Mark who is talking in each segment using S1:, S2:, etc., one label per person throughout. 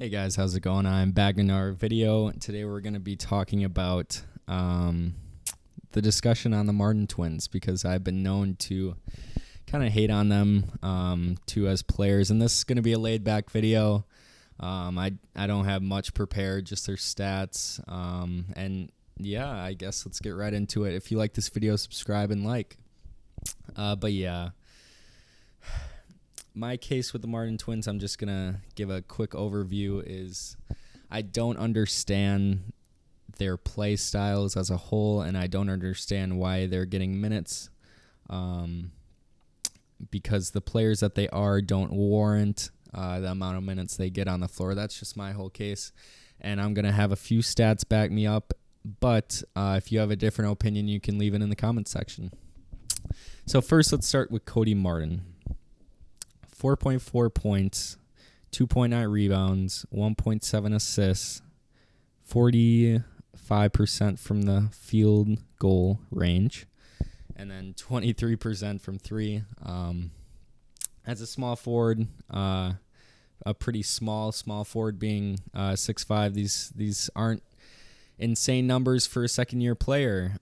S1: Hey guys, how's it going? I'm back in our video. Today we're going to be talking about the discussion on the Martin twins because I've been known to kind of hate on them too as players, and this is going to be a laid back video. I don't have much prepared, just their stats, and yeah, I guess let's get right into it. If you like this video, subscribe and like. But yeah. My case with the Martin twins, I'm just going to give a quick overview, is I don't understand their play styles as a whole, and I don't understand why they're getting minutes because the players that they are don't warrant the amount of minutes they get on the floor. That's just my whole case, and I'm going to have a few stats back me up, but if you have a different opinion, you can leave it in the comments section. So first, let's start with Cody Martin. 4.4 points, 2.9 rebounds, 1.7 assists, 45% from the field goal range, and then 23% from three. As a small forward, a pretty small forward being 6'5", these aren't insane numbers for a second-year player.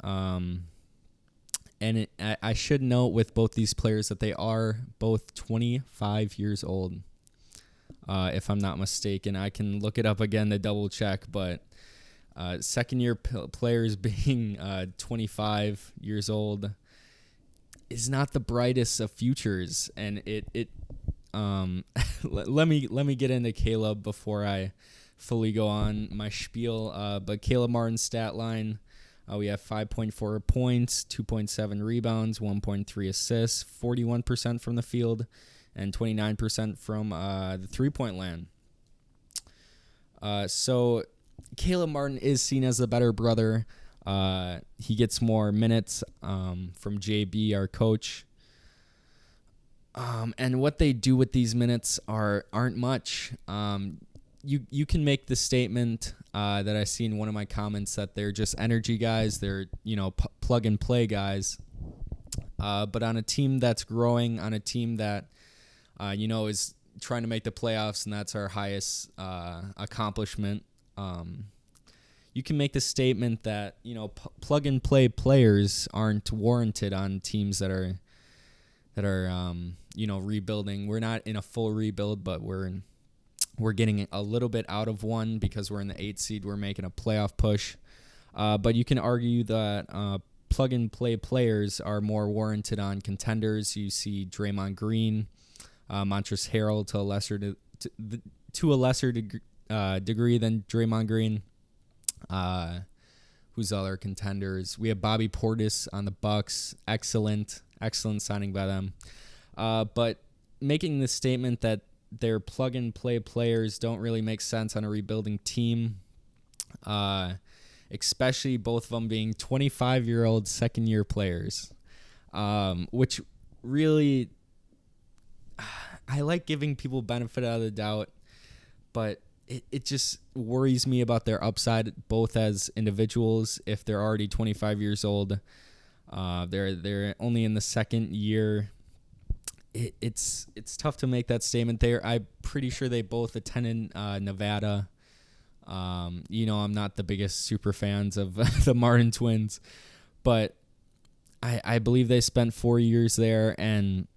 S1: And I should note with both these players that they are both 25 years old, if I'm not mistaken. I can look it up again to double check, but second-year players being 25 years old is not the brightest of futures. And let me get into Caleb before I fully go on my spiel. But Caleb Martin's stat line. We have 5.4 points, 2.7 rebounds, 1.3 assists, 41% from the field, and 29% from the three-point land. So Caleb Martin is seen as the better brother. He gets more minutes from JB, our coach. And what they do with these minutes aren't much. You can make the statement that I see in one of my comments that they're just energy guys. They're, plug and play guys. But on a team that's growing, on a team that, is trying to make the playoffs, and that's our highest accomplishment, you can make the statement that, plug and play players aren't warranted on teams that are rebuilding. We're not in a full rebuild, but we're getting a little bit out of one because we're in the 8th seed. We're making a playoff push. But you can argue that plug-and-play players are more warranted on contenders. You see Draymond Green, Montrezl Harrell to a lesser degree than Draymond Green. Who's other contenders? We have Bobby Portis on the Bucks. Excellent signing by them. But making the statement that their plug-and-play players don't really make sense on a rebuilding team, especially both of them being 25-year-old second-year players, which really, I like giving people benefit out of the doubt, but it just worries me about their upside, both as individuals. If they're already 25 years old, they're only in the second year. It's tough to make that statement there. I'm pretty sure they both attended Nevada. I'm not the biggest super fans of the Martin twins, but I believe they spent 4 years there, and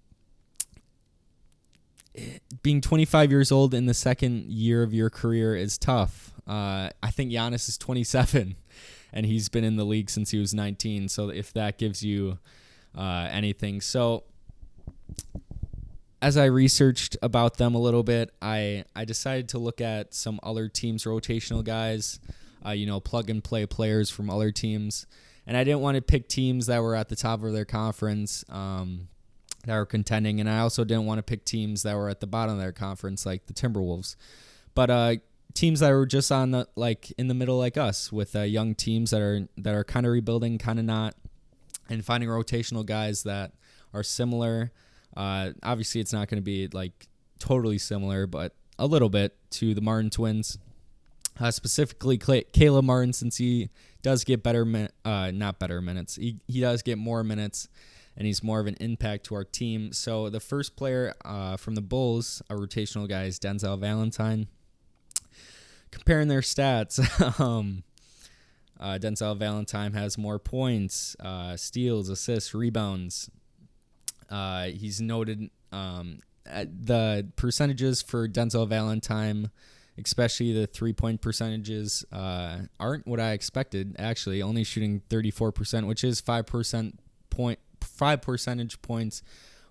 S1: being 25 years old in the second year of your career is tough. I think Giannis is 27, and he's been in the league since he was 19, so if that gives you anything. So as I researched about them a little bit, I decided to look at some other teams' rotational guys, plug-and-play players from other teams. And I didn't want to pick teams that were at the top of their conference that were contending, and I also didn't want to pick teams that were at the bottom of their conference, like the Timberwolves. But teams that were just on the in the middle, like us, with young teams that are kind of rebuilding, kind of not, and finding rotational guys that are similar. Obviously, it's not going to be totally similar, but a little bit to the Martin twins. Specifically, Caleb Martin, since he does get not better minutes. He does get more minutes, and he's more of an impact to our team. So the first player from the Bulls, a rotational guy, is Denzel Valentine. comparing their stats, Denzel Valentine has more points, steals, assists, rebounds. He's noted the percentages for Denzel Valentine, especially the 3-point percentages, aren't what I expected. Actually, only shooting 34%, which is 5 percentage points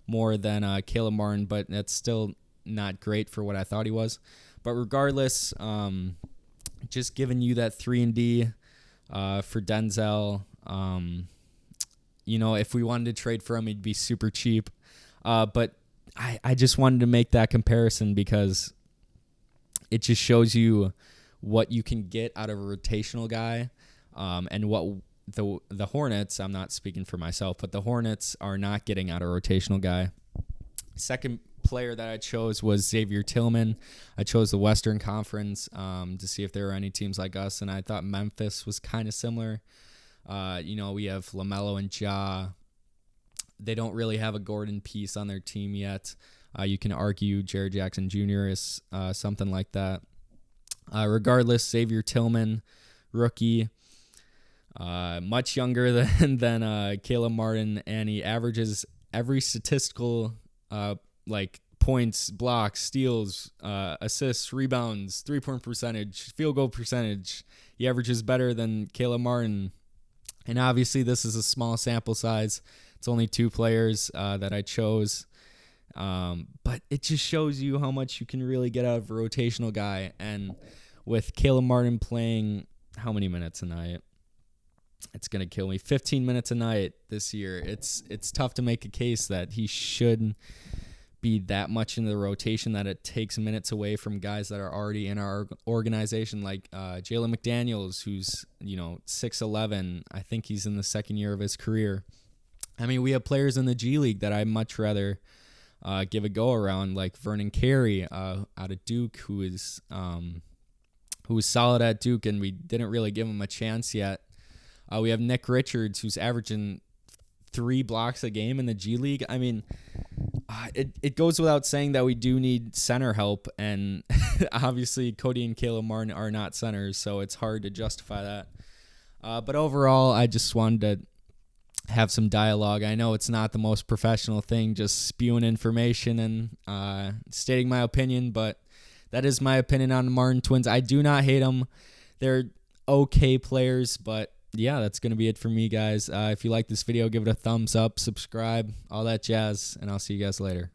S1: more than Caleb Martin, but that's still not great for what I thought he was. But regardless, just giving you that 3-and-D for Denzel. If we wanted to trade for him, he'd be super cheap. But I just wanted to make that comparison because it just shows you what you can get out of a rotational guy, and what the Hornets, I'm not speaking for myself, but the Hornets are not getting out of a rotational guy. Second player that I chose was Xavier Tillman. I chose the Western Conference to see if there were any teams like us, and I thought Memphis was kind of similar. We have LaMelo and Ja. They don't really have a Gordon piece on their team yet. You can argue Jared Jackson Jr. is something like that. Regardless, Xavier Tillman, rookie, much younger than Caleb Martin, and he averages every statistical points, blocks, steals, assists, rebounds, 3-point percentage, field goal percentage. He averages better than Caleb Martin. And obviously this is a small sample size. It's only 2 players that I chose. But it just shows you how much you can really get out of a rotational guy. And with Caleb Martin playing how many minutes a night? It's going to kill me. 15 minutes a night this year. It's tough to make a case that he should be that much in the rotation that it takes minutes away from guys that are already in our organization, like Jalen McDaniels, who's 6'11". I think he's in the second year of his career. I mean, we have players in the G League that I'd much rather give a go around, like Vernon Carey out of Duke, who was solid at Duke, and we didn't really give him a chance yet. We have Nick Richards, who's averaging 3 blocks a game in the G League. I mean, it goes without saying that we do need center help, and obviously Cody and Caleb Martin are not centers, so it's hard to justify that. But overall, I just wanted to have some dialogue. I know it's not the most professional thing, just spewing information and stating my opinion, but that is my opinion on the Martin twins. I do not hate them. They're okay players, but yeah, that's going to be it for me, guys. If you like this video, give it a thumbs up, subscribe, all that jazz, and I'll see you guys later.